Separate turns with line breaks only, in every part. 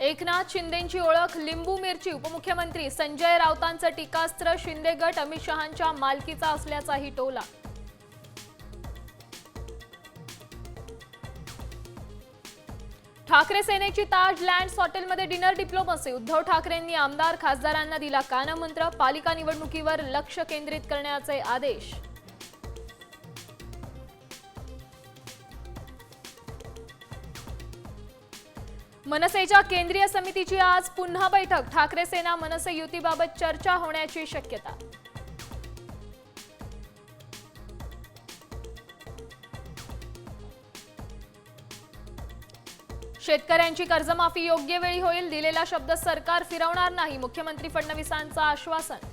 एकनाथ शिंदेंची ओळख लिंबू मिरची। उपमुख्यमंत्री संजय राऊतांचं टीकास्त्र। शिंदे गट अमित शहांच्या मालकीचा असल्याचाही टोला। ठाकरे सेनेची ताज लँड्स हॉटेलमध्ये डिनर डिप्लोमसी। उद्धव ठाकरेंनी आमदार खासदारांना दिला कानमंत्र। पालिका निवडणुकीवर लक्ष केंद्रित करण्याचे आदेश। मनसेच्या केंद्रीय समितीची आज पुन्हा बैठक। ठाकरे सेना मनसे युतीबाबत चर्चा होण्याची शक्यता। शेतकऱ्यांची कर्जमाफी योग्य वेळी होईल। दिलेला शब्द सरकार फिरवणार नाही। मुख्यमंत्री फडणवीसांचं आश्वासन।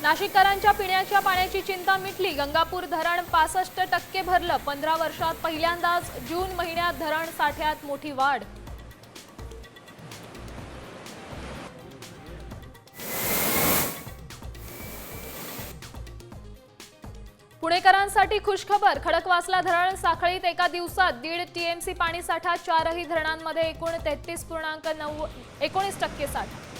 नाशिककरांच्या पिण्याच्या पाण्याची चिंता मिटली। गंगापूर धरण 65% भरलं। 15 वर्षात पहिल्यांदाच जून महिन्यात धरण साठ्यात मोठी वाढ। पुणेकरांसाठी खुशखबर। खडकवासला धरण साखळीत एका दिवसात 1.5 TMC पाणीसाठा। 4ही धरणांमध्ये एकूण 33.19% साठा।